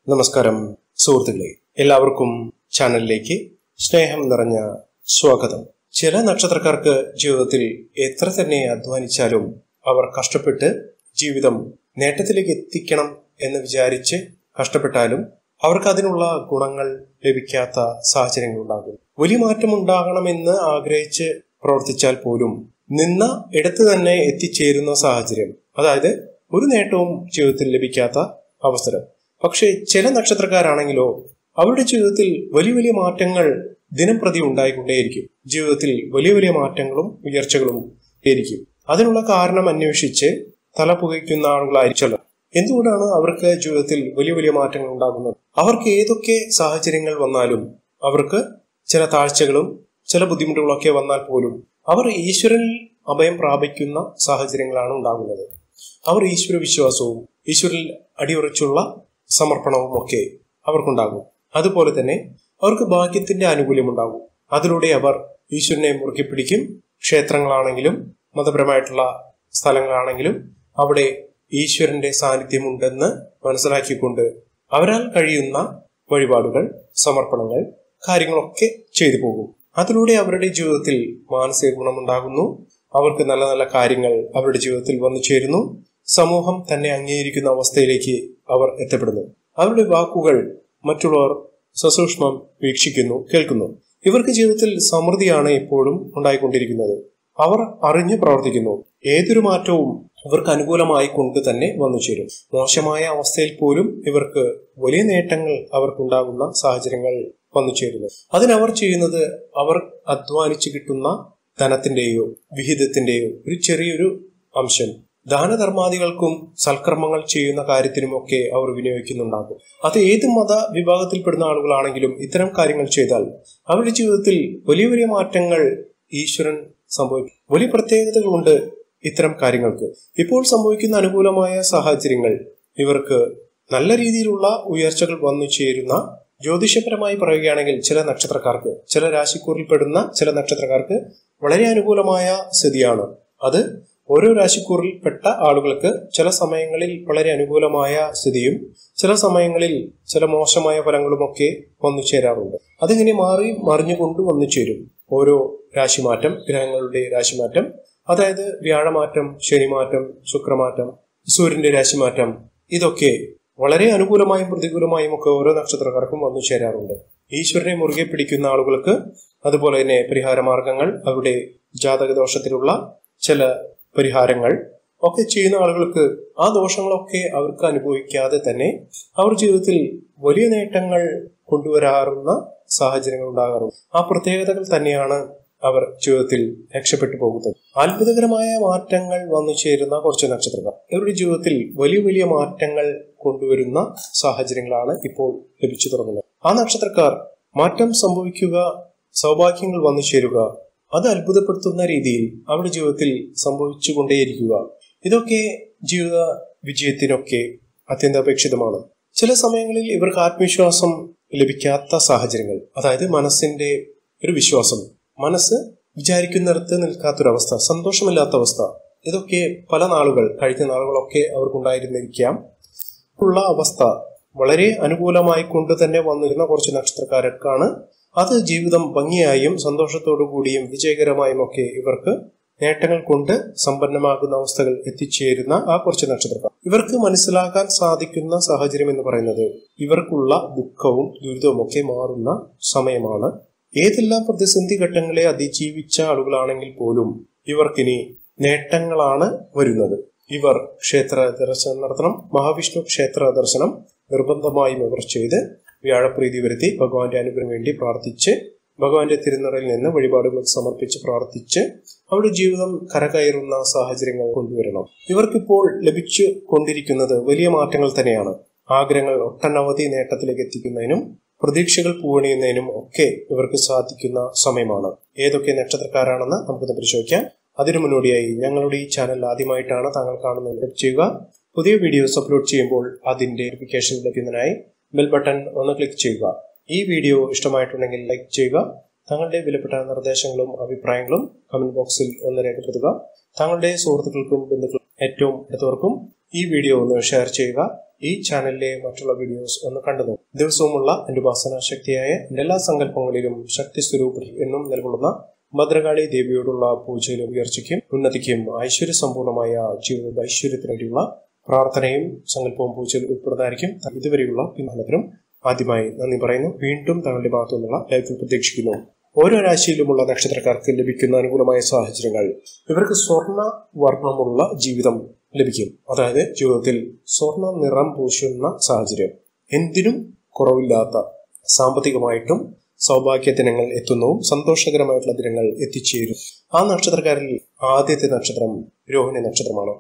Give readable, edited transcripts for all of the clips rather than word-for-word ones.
നമസ്കാരം സുഹൃത്തുക്കളെ, എല്ലാവർക്കും ചാനലിലേക്ക് സ്നേഹം നിറഞ്ഞ സ്വാഗതം. ചില നക്ഷത്രക്കാർക്ക് ജീവിതത്തിൽ എത്ര തന്നെ അധ്വാനിച്ചാലും അവർ കഷ്ടപ്പെട്ട് ജീവിതം നേട്ടത്തിലേക്ക് എത്തിക്കണം എന്ന് വിചാരിച്ച് കഷ്ടപ്പെട്ടാലും അവർക്ക് അതിനുള്ള ഗുണങ്ങൾ ലഭിക്കാത്ത സാഹചര്യങ്ങൾ ഉണ്ടാകും. വലിയ മാറ്റം ഉണ്ടാകണമെന്ന് ആഗ്രഹിച്ച് പ്രവർത്തിച്ചാൽ പോലും നിന്ന ഇടത്ത് തന്നെ എത്തിച്ചേരുന്ന സാഹചര്യം, അതായത് ഒരു നേട്ടവും ജീവിതത്തിൽ ലഭിക്കാത്ത അവസരം. പക്ഷെ ചില നക്ഷത്രക്കാരാണെങ്കിലോ അവരുടെ ജീവിതത്തിൽ വലിയ വലിയ മാറ്റങ്ങൾ ദിനം പ്രതി ഉണ്ടായിക്കൊണ്ടേയിരിക്കും. ജീവിതത്തിൽ വലിയ വലിയ മാറ്റങ്ങളും ഉയർച്ചകളും ആയിരിക്കും. അതിനുള്ള കാരണം അന്വേഷിച്ച് തല പുകയ്ക്കുന്ന ആളുകളായിരിക്കും. എന്തുകൊണ്ടാണ് അവർക്ക് ജീവിതത്തിൽ വലിയ വലിയ മാറ്റങ്ങൾ ഉണ്ടാകുന്നത്? അവർക്ക് ഏതൊക്കെ സാഹചര്യങ്ങൾ വന്നാലും, അവർക്ക് ചില താഴ്ചകളും ചില ബുദ്ധിമുട്ടുകളൊക്കെ വന്നാൽ പോലും അവർ ഈശ്വരനിൽ അഭയം പ്രാപിക്കുന്ന സാഹചര്യങ്ങളാണ് ഉണ്ടാകുന്നത്. അവർ ഈശ്വര വിശ്വാസവും ഈശ്വരനിൽ അടിയുറച്ചുള്ള സമർപ്പണവും ഒക്കെ അവർക്കുണ്ടാകും. അതുപോലെ തന്നെ അവർക്ക് ഭാഗ്യത്തിന്റെ ആനുകൂല്യമുണ്ടാകും. അതിലൂടെ അവർ ഈശ്വരനെ മുറുകെ പിടിക്കും. ക്ഷേത്രങ്ങളാണെങ്കിലും മതപരമായിട്ടുള്ള സ്ഥലങ്ങളാണെങ്കിലും അവിടെ ഈശ്വരന്റെ സാന്നിധ്യമുണ്ടെന്ന് മനസ്സിലാക്കിക്കൊണ്ട് അവരാൽ കഴിയുന്ന വഴിപാടുകൾ, സമർപ്പണങ്ങൾ, കാര്യങ്ങളൊക്കെ ചെയ്തു പോകും. അതിലൂടെ അവരുടെ ജീവിതത്തിൽ മാനസിക ഗുണമുണ്ടാകുന്നു. അവർക്ക് നല്ല നല്ല കാര്യങ്ങൾ അവരുടെ ജീവിതത്തിൽ വന്നു ചേരുന്നു. സമൂഹം തന്നെ അംഗീകരിക്കുന്ന അവസ്ഥയിലേക്ക് അവർ എത്തപ്പെടുന്നു. അവരുടെ വാക്കുകൾ മറ്റുള്ളവർ സസൂക്ഷ്മം വീക്ഷിക്കുന്നു, കേൾക്കുന്നു. ഇവർക്ക് ജീവിതത്തിൽ സമൃദ്ധിയാണ് എപ്പോഴും ഉണ്ടായിക്കൊണ്ടിരിക്കുന്നത്. അവർ അറിഞ്ഞു പ്രവർത്തിക്കുന്നു. ഏതൊരു മാറ്റവും ഇവർക്ക് അനുകൂലമായി കൊണ്ട് തന്നെ വന്നു ചേരും. മോശമായ അവസ്ഥയിൽ പോലും ഇവർക്ക് വലിയ നേട്ടങ്ങൾ അവർക്കുണ്ടാകുന്ന സാഹചര്യങ്ങൾ വന്നു ചേരുന്നു. അതിനവർ ചെയ്യുന്നത് അവർ അധ്വാനിച്ചു കിട്ടുന്ന ധനത്തിന്റെയോ വിഹിതത്തിന്റെയോ ഒരു ചെറിയൊരു അംശം ദാനധർമാദികൾക്കും സൽക്കർമ്മങ്ങൾ ചെയ്യുന്ന കാര്യത്തിനുമൊക്കെ അവർ വിനിയോഗിക്കുന്നുണ്ടാകും. അത് ഏത് മത വിഭാഗത്തിൽപ്പെടുന്ന ആളുകളാണെങ്കിലും ഇത്തരം കാര്യങ്ങൾ ചെയ്താൽ അവരുടെ ജീവിതത്തിൽ വലിയ വലിയ മാറ്റങ്ങൾ ഈശ്വരൻ സംഭവിക്കും. വലിയ പ്രത്യേകതകളുണ്ട് ഇത്തരം കാര്യങ്ങൾക്ക്. ഇപ്പോൾ സംഭവിക്കുന്ന അനുകൂലമായ സാഹചര്യങ്ങൾ ഇവർക്ക് നല്ല രീതിയിലുള്ള ഉയർച്ചകൾ വന്നു ചേരുന്ന, ജ്യോതിഷപരമായി പറയുകയാണെങ്കിൽ ചില നക്ഷത്രക്കാർക്ക്, ചില രാശിക്കൂറിൽപ്പെടുന്ന ചില നക്ഷത്രക്കാർക്ക് വളരെ അനുകൂലമായ സ്ഥിതിയാണ്. അത് ഓരോ രാശിക്കൂറിൽപ്പെട്ട ആളുകൾക്ക് ചില സമയങ്ങളിൽ വളരെ അനുകൂലമായ സ്ഥിതിയും ചില സമയങ്ങളിൽ ചില മോശമായ ഫലങ്ങളുമൊക്കെ വന്നു ചേരാറുണ്ട്. അതിങ്ങനെ മാറി മറിഞ്ഞുകൊണ്ട് വന്നു ചേരും. ഓരോ രാശിമാറ്റം, ഗ്രഹങ്ങളുടെ രാശിമാറ്റം, അതായത് വ്യാഴമാറ്റം, ശനിമാറ്റം, ശുക്രമാറ്റം, സൂര്യന്റെ രാശിമാറ്റം, ഇതൊക്കെ വളരെ അനുകൂലമായും പ്രതികൂലമായും ഒക്കെ ഓരോ നക്ഷത്രക്കാർക്കും വന്നു ചേരാറുണ്ട്. ഈശ്വരനെ മുറുകെ പിടിക്കുന്ന ആളുകൾക്ക് അതുപോലെ തന്നെ പരിഹാര മാർഗങ്ങൾ, അവരുടെ ജാതകദോഷത്തിലുള്ള ചില പരിഹാരങ്ങൾ ഒക്കെ ചെയ്യുന്ന ആളുകൾക്ക് ആ ദോഷങ്ങളൊക്കെ അവർക്ക് അനുഭവിക്കാതെ തന്നെ അവർ ജീവിതത്തിൽ വലിയ നേട്ടങ്ങൾ കൊണ്ടുവരാറുന്ന സാഹചര്യങ്ങൾ ഉണ്ടാകാറുണ്ട്. ആ പ്രത്യേകതകൾ തന്നെയാണ് അവർ ജീവിതത്തിൽ രക്ഷപ്പെട്ടു പോകുന്നത്. അത്ഭുതകരമായ മാറ്റങ്ങൾ വന്നു ചേരുന്ന കുറച്ച് നക്ഷത്രക്കാർ ഇവരുടെ ജീവിതത്തിൽ വലിയ വലിയ മാറ്റങ്ങൾ കൊണ്ടുവരുന്ന സാഹചര്യങ്ങളാണ് ഇപ്പോൾ ലഭിച്ചു തുടങ്ങുന്നത്. ആ നക്ഷത്രക്കാർ മാറ്റം സംഭവിക്കുക, സൗഭാഗ്യങ്ങൾ വന്നു ചേരുക, അത് അത്ഭുതപ്പെടുത്തുന്ന രീതിയിൽ അവരുടെ ജീവിതത്തിൽ സംഭവിച്ചുകൊണ്ടേയിരിക്കുക, ഇതൊക്കെ ജീവിത വിജയത്തിനൊക്കെ അത്യന്താപേക്ഷിതമാണ്. ചില സമയങ്ങളിൽ ഇവർക്ക് ആത്മവിശ്വാസം ലഭിക്കാത്ത സാഹചര്യങ്ങൾ, അതായത് മനസ്സിന്റെ ഒരു വിശ്വാസം, മനസ്സ് വിചാരിക്കുന്നിടത്ത് നിൽക്കാത്തൊരവസ്ഥ, സന്തോഷമില്ലാത്ത അവസ്ഥ, ഇതൊക്കെ പല നാളുകൾ കഴിഞ്ഞ നാളുകളൊക്കെ അവർക്കുണ്ടായിരുന്നിരിക്കാം. ഉള്ള അവസ്ഥ വളരെ അനുകൂലമായി കൊണ്ട് തന്നെ വന്നിരുന്ന കുറച്ച് നക്ഷത്രക്കാർക്കാണ് അത് ജീവിതം ഭംഗിയായും സന്തോഷത്തോടു കൂടിയും വിജയകരമായും ഒക്കെ ഇവർക്ക് നേട്ടങ്ങൾ കൊണ്ട് സമ്പന്നമാകുന്ന അവസ്ഥകൾ എത്തിച്ചേരുന്ന ആ കുറച്ച് നക്ഷത്രക്കാർ. ഇവർക്ക് മനസ്സിലാക്കാൻ സാധിക്കുന്ന സാഹചര്യം എന്ന് പറയുന്നത് ഇവർക്കുള്ള ദുഃഖവും ദുരിതവും ഒക്കെ മാറുന്ന സമയമാണ്. ഏതെല്ലാം പ്രതിസന്ധി ഘട്ടങ്ങളെ അതിജീവിച്ച ആളുകളാണെങ്കിൽ പോലും ഇവർക്കിനി നേട്ടങ്ങളാണ് വരുന്നത്. ഇവർ ക്ഷേത്ര ദർശനം നടത്തണം. മഹാവിഷ്ണു ക്ഷേത്ര ദർശനം നിർബന്ധമായും ഇവർ ചെയ്ത് വ്യാഴപ്രീതി വരുത്തി ഭഗവാന്റെ അനുഗ്രഹം വേണ്ടി പ്രാർത്ഥിച്ച് ഭഗവാന്റെ തിരുനടയിൽ നിന്ന് വഴിപാടുകൾ സമർപ്പിച്ച് പ്രാർത്ഥിച്ച് അവരുടെ ജീവിതം കരകയറുന്ന സാഹചര്യങ്ങൾ കൊണ്ടുവരണം. ഇവർക്കിപ്പോൾ ലഭിച്ചു കൊണ്ടിരിക്കുന്നത് വലിയ മാറ്റങ്ങൾ തന്നെയാണ്. ആഗ്രഹങ്ങൾ ഒട്ടനവധി നേട്ടത്തിലേക്ക് എത്തിക്കുന്നതിനും പ്രതീക്ഷകൾ പൂവണിയുന്നതിനും ഒക്കെ ഇവർക്ക് സാധിക്കുന്ന സമയമാണ്. ഏതൊക്കെ നക്ഷത്രക്കാരാണെന്ന് നമുക്കൊന്ന് പരിശോധിക്കാം. അതിനു മുന്നോടിയായി ഞങ്ങളുടെ ഈ ചാനൽ ആദ്യമായിട്ടാണ് താങ്കൾ കാണുന്നത് ചെയ്യുക. പുതിയ വീഡിയോസ് അപ്ലോഡ് ചെയ്യുമ്പോൾ അതിന്റെ നോട്ടിഫിക്കേഷൻ ലഭിക്കുന്നതിനായി ബെൽ ബട്ടൺ ഒന്ന് ക്ലിക്ക് ചെയ്യുക. ഈ വീഡിയോ ഇഷ്ടമായിട്ടുണ്ടെങ്കിൽ ലൈക്ക് ചെയ്യുക. താങ്കളുടെ വിലപ്പെട്ട നിർദ്ദേശങ്ങളും അഭിപ്രായങ്ങളും കമന്റ് ബോക്സിൽ ഒന്ന് രേഖപ്പെടുത്തുക. താങ്കളുടെ സുഹൃത്തുക്കൾക്കും ബന്ധുക്കൾക്കും ഏറ്റവും അടുത്തവർക്കും ഈ വീഡിയോ ഒന്ന് ഷെയർ ചെയ്യുക. ഈ ചാനലിലെ മറ്റുള്ള വീഡിയോസ് ഒന്ന് കണ്ടു. ദിവസവുമുള്ള എന്റെ ഉപാസനാ ശക്തിയായ എന്റെ എല്ലാ സങ്കല്പങ്ങളിലും ശക്തി സ്വരൂപി എന്നും നിലകൊള്ളുന്ന ഭദ്രകാളി ദേവിയോടുള്ള പൂജയിലും ഉയർച്ചയ്ക്കും ഉന്നതിക്കും ഐശ്വര്യ സമ്പൂർണമായ ജീവിത ഐശ്വര്യത്തിന് വേണ്ടിയുള്ള പ്രാർത്ഥനയും സങ്കല്പവും പൂജയിൽ ഉൾപ്പെടുന്നതായിരിക്കും. ഇതുവരെയുള്ള പിന്തുണത്തിനും ആദ്യമായി നന്ദി പറയുന്നു. വീണ്ടും തങ്ങളുടെ ഭാഗത്തു നിന്നുള്ള ലൈഫിൽ പ്രതീക്ഷിക്കുന്നു. ഓരോ രാശിയിലുമുള്ള നക്ഷത്രക്കാർക്ക് ലഭിക്കുന്ന അനുകൂലമായ സാഹചര്യങ്ങൾ. ഇവർക്ക് സ്വർണ്ണ വർണ്ണമുള്ള ജീവിതം ലഭിക്കും. അതായത് ജീവിതത്തിൽ സ്വർണ്ണ നിറം പൂശുന്ന സാഹചര്യം. എന്തിനും കുറവില്ലാത്ത സാമ്പത്തികമായിട്ടും സൗഭാഗ്യ ദിനങ്ങൾ എത്തുന്നതും സന്തോഷകരമായിട്ടുള്ള ദിനങ്ങൾ എത്തിച്ചേരും. ആ നക്ഷത്രക്കാരിൽ ആദ്യത്തെ നക്ഷത്രം രോഹിണി നക്ഷത്രമാണ്.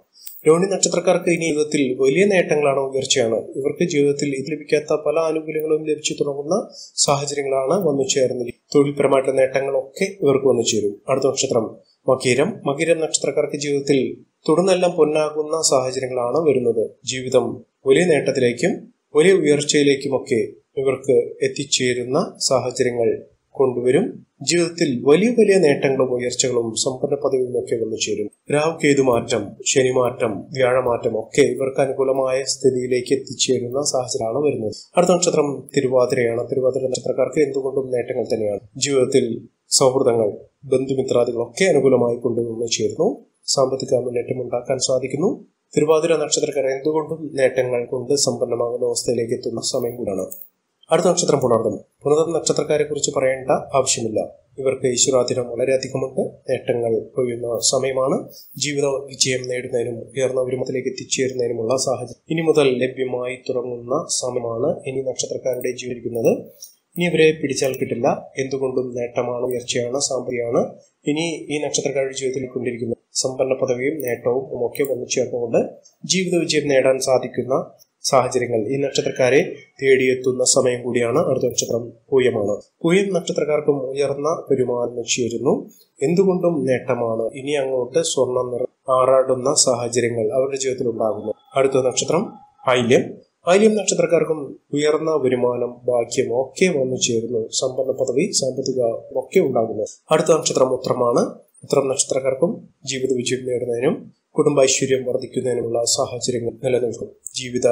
രോഹിണി നക്ഷത്രക്കാർക്ക് ഇനി ജീവിതത്തിൽ വലിയ നേട്ടങ്ങളാണ്, ഉയർച്ചയാണ്. ഇവർക്ക് ജീവിതത്തിൽ ഇത് ലഭിക്കാത്ത പല ആനുകൂല്യങ്ങളും ലഭിച്ചു തുടങ്ങുന്ന സാഹചര്യങ്ങളാണ് വന്നു ചേർന്നത്. തൊഴിൽപരമായിട്ടുള്ള നേട്ടങ്ങളൊക്കെ ഇവർക്ക് വന്നു ചേരും. അടുത്ത നക്ഷത്രം മകീരം. മകീരം നക്ഷത്രക്കാർക്ക് ജീവിതത്തിൽ തുടർന്നെല്ലാം പൊന്നാകുന്ന സാഹചര്യങ്ങളാണ് വരുന്നത്. ജീവിതം വലിയ നേട്ടത്തിലേക്കും വലിയ ഉയർച്ചയിലേക്കുമൊക്കെ ഇവർക്ക് എത്തിച്ചേരുന്ന സാഹചര്യങ്ങൾ കൊണ്ടുവരും. ജീവിതത്തിൽ വലിയ വലിയ നേട്ടങ്ങളും ഉയർച്ചകളും സമ്പന്ന പദവിയും ഒക്കെ വന്നു ചേരും. രാഹുകേതു മാറ്റം, ശനിമാറ്റം, വ്യാഴമാറ്റം ഒക്കെ ഇവർക്ക് അനുകൂലമായ സ്ഥിതിയിലേക്ക് എത്തിച്ചേരുന്ന സാഹചര്യമാണ് വരുന്നത്. അടുത്ത നക്ഷത്രം തിരുവാതിരയാണ്. തിരുവാതിര നക്ഷത്രക്കാർക്ക് എന്തുകൊണ്ടും നേട്ടങ്ങൾ തന്നെയാണ്. ജീവിതത്തിൽ സൗഹൃദങ്ങൾ, ബന്ധുമിത്രാദികളൊക്കെ അനുകൂലമായി കൊണ്ടുവന്നു ചേരുന്നു. സാമ്പത്തിക മുന്നേറ്റം ഉണ്ടാക്കാൻ സാധിക്കുന്നു. തിരുവാതിര നക്ഷത്രക്കാർ എന്തുകൊണ്ടും നേട്ടങ്ങൾ കൊണ്ട് സമ്പന്നമാകുന്ന അവസ്ഥയിലേക്ക് എത്തുന്ന സമയം കൂടാണ്. അടുത്ത നക്ഷത്രം പുണർദം. പുണർദം നക്ഷത്രക്കാരെ കുറിച്ച് പറയേണ്ട ആവശ്യമില്ല. ഇവർക്ക് ഈശ്വരാധീനം വളരെയധികമുണ്ട്. നേട്ടങ്ങൾ കൊയ്യുന്ന സമയമാണ്. ജീവിത വിജയം നേടുന്നതിനും ഉയർന്ന ഉരുമത്തിലേക്ക് എത്തിച്ചേരുന്നതിനുമുള്ള സാഹചര്യം ഇനി മുതൽ ലഭ്യമായി തുടങ്ങുന്ന സമയമാണ് ഇനി നക്ഷത്രക്കാരുടെ ജീവിക്കുന്നത്. ഇനി ഇവരെ പിടിച്ചാൽ കിട്ടില്ല. എന്തുകൊണ്ടും നേട്ടമാണ്, ഉയർച്ചയാണ്, സാമ്പത്തികമാണ്. ഇനി ഈ നക്ഷത്രക്കാരുടെ ജീവിതത്തിൽ കൊണ്ടിരിക്കുന്ന സമ്പന്ന പദവിയും നേട്ടവും ഒക്കെ വന്നു ചേർന്നുകൊണ്ട് ജീവിത വിജയം നേടാൻ സാധിക്കുന്ന സാഹചര്യങ്ങൾ ഈ നക്ഷത്രക്കാരെ തേടിയെത്തുന്ന സമയം കൂടിയാണ്. അടുത്ത നക്ഷത്രം പൂയമാണ്. പൂയം നക്ഷത്രക്കാർക്കും ഉയർന്ന വരുമാനം ചേരുന്നു. എന്തുകൊണ്ടും നേട്ടമാണ്. ഇനി അങ്ങോട്ട് സ്വർണം ആറാടുന്ന സാഹചര്യങ്ങൾ അവരുടെ ജീവിതത്തിൽ ഉണ്ടാകുന്നു. അടുത്ത നക്ഷത്രം ആയില്യം. ആയില്യം നക്ഷത്രക്കാർക്കും ഉയർന്ന വരുമാനം, ഭാഗ്യം ഒക്കെ വന്നു ചേരുന്നു. സമ്പന്ന പദവി, സാമ്പത്തിക ഒക്കെ ഉണ്ടാകുന്നു. അടുത്ത നക്ഷത്രം ഉത്രമാണ്. ഉത്രം നക്ഷത്രക്കാർക്കും ജീവിത വിജയം നേടുന്നതിനും കുടുംബൈശ്വര്യം വർദ്ധിക്കുന്നതിനുമുള്ള സാഹചര്യങ്ങൾ നിലനിൽക്കും. ജീവിത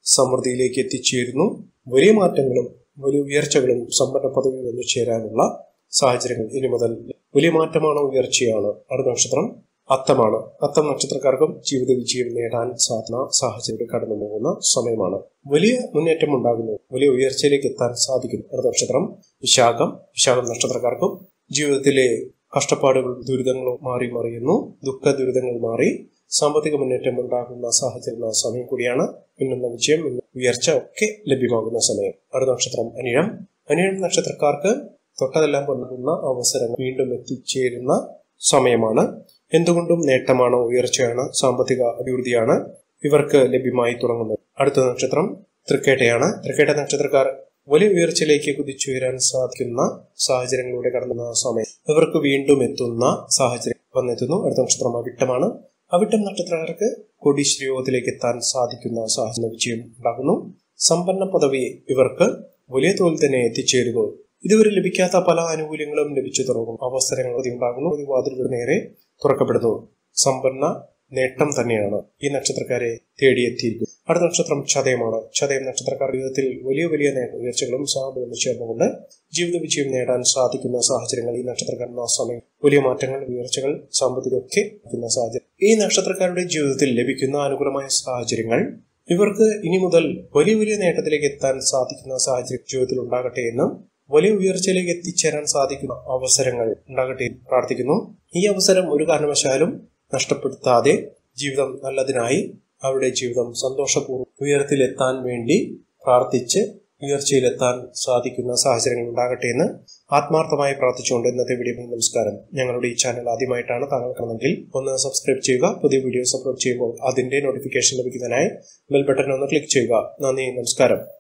സമൃദ്ധിയിലേക്ക് എത്തിച്ചേരുന്നു. വലിയ മാറ്റങ്ങളും വലിയ ഉയർച്ചകളും സമ്പന്ന പദവി വന്നു ചേരാനുള്ള സാഹചര്യങ്ങൾ ഇനി മുതൽ വലിയ മാറ്റമാണ്, ഉയർച്ചയാണ്. അടുത്ത നക്ഷത്രം അത്തമാണ്. അത്തം നക്ഷത്രക്കാർക്കും ജീവിത വിജയം നേടാൻ സാധിക്കുന്ന സാഹചര്യം കടന്നു പോകുന്ന സമയമാണ്. വലിയ മുന്നേറ്റം ഉണ്ടാകുന്നു. വലിയ ഉയർച്ചയിലേക്ക് എത്താൻ സാധിക്കും. അടുത്ത നക്ഷത്രം വിശാഖം. വിശാഖം നക്ഷത്രക്കാർക്കും ജീവിതത്തിലെ കഷ്ടപ്പാടുകളും ദുരിതങ്ങളും മാറി മറിയുന്നു. ദുഃഖ ദുരിതങ്ങൾ മാറി സാമ്പത്തിക മുന്നേറ്റം ഉണ്ടാകുന്ന സാഹചര്യം സമയം കൂടിയാണ്. പിന്നുന്ന വിജയം, ഉയർച്ച ഒക്കെ ലഭ്യമാകുന്ന സമയം. അടുത്ത നക്ഷത്രം അനിഴം. അനിഴം നക്ഷത്രക്കാർക്ക് തൊട്ടതെല്ലാം പൊന്നുന്ന അവസരങ്ങൾ വീണ്ടും എത്തിച്ചേരുന്ന സമയമാണ്. എന്തുകൊണ്ടും നേട്ടമാണ്, ഉയർച്ചയാണ്, സാമ്പത്തിക അഭിവൃദ്ധിയാണ് ഇവർക്ക് ലഭ്യമായി തുടങ്ങുന്നത്. അടുത്ത നക്ഷത്രം തൃക്കേട്ടയാണ്. തൃക്കേട്ട നക്ഷത്രക്കാർ വലിയ ഉയർച്ചയിലേക്ക് കുതിച്ചുയരാൻ സാധിക്കുന്ന സാഹചര്യങ്ങളിലൂടെ കടന്ന സമയം ഇവർക്ക് വീണ്ടും എത്തുന്ന സാഹചര്യം വന്നെത്തുന്നു. അടുത്ത നക്ഷത്രം അവിട്ടമാണ്. അവിട്ടം നക്ഷത്രക്കാർക്ക് കോടീശ്വരയോഗത്തിലേക്ക് എത്താൻ സാധിക്കുന്ന സാഹചര്യം വിജയം ഉണ്ടാകുന്നു. സമ്പന്ന പദവി ഇവർക്ക് വലിയ തോതിൽ തന്നെ എത്തിച്ചേരുന്നു. ഇതുവരെ ലഭിക്കാത്ത പല ആനുകൂല്യങ്ങളും ലഭിച്ചു തുടങ്ങും. അവസരങ്ങൾ ഉണ്ടാകുന്നു. വാതിലുകൾ നേരെ തുറക്കപ്പെടുന്നു. സമ്പന്ന നേട്ടം തന്നെയാണ് ഈ നക്ഷത്രക്കാരെ തേടിയെത്തിയിരിക്കുന്നത്. അടുത്ത നക്ഷത്രം ചതയമാണ്. ചതയം നക്ഷത്രക്കാർ ജീവിതത്തിൽ വലിയ വലിയ ഉയർച്ചകളും സാമ്പത്തികം ചേർന്നുകൊണ്ട് ജീവിത വിജയം നേടാൻ സാധിക്കുന്ന സാഹചര്യങ്ങൾ ഈ നക്ഷത്രക്കാരുടെ സമയം വലിയ മാറ്റങ്ങൾ, ഉയർച്ചകൾ, സാമ്പത്തികമൊക്കെ എത്തുന്ന സാഹചര്യം ഈ നക്ഷത്രക്കാരുടെ ജീവിതത്തിൽ ലഭിക്കുന്ന അനുകൂലമായ സാഹചര്യങ്ങൾ ഇവർക്ക് ഇനി മുതൽ വലിയ വലിയ നേട്ടത്തിലേക്ക് എത്താൻ സാധിക്കുന്ന സാഹചര്യം ജീവിതത്തിൽ ഉണ്ടാകട്ടെ എന്നും വലിയ ഉയർച്ചയിലേക്ക് എത്തിച്ചേരാൻ സാധിക്കുന്ന അവസരങ്ങൾ ഉണ്ടാകട്ടെ എന്ന് പ്രാർത്ഥിക്കുന്നു. ഈ അവസരം ഒരു കാരണവശാലും നഷ്ടപ്പെടുത്താതെ ജീവിതം നല്ലതിനായി അവരുടെ ജീവിതം സന്തോഷപൂർവ്വം ഉയരത്തിലെത്താൻ വേണ്ടി പ്രാർത്ഥിച്ച് ഉയർച്ചയിലെത്താൻ സാധിക്കുന്ന സാഹചര്യങ്ങൾ ഉണ്ടാകട്ടെ എന്ന് ആത്മാർത്ഥമായി പ്രാർത്ഥിച്ചുകൊണ്ട് ഇന്നത്തെ വീഡിയോ നമസ്കാരം. ഞങ്ങളുടെ ഈ ചാനൽ ആദ്യമായിട്ടാണ് താങ്കൾ കാണുന്നതെങ്കിൽ ഒന്ന് സബ്സ്ക്രൈബ് ചെയ്യുക. പുതിയ വീഡിയോസ് അപ്ലോഡ് ചെയ്യുമ്പോൾ അതിന്റെ നോട്ടിഫിക്കേഷൻ ലഭിക്കുന്നതിനായി ബെൽ ബട്ടൺ ഒന്ന് ക്ലിക്ക് ചെയ്യുക. നന്ദി, നമസ്കാരം.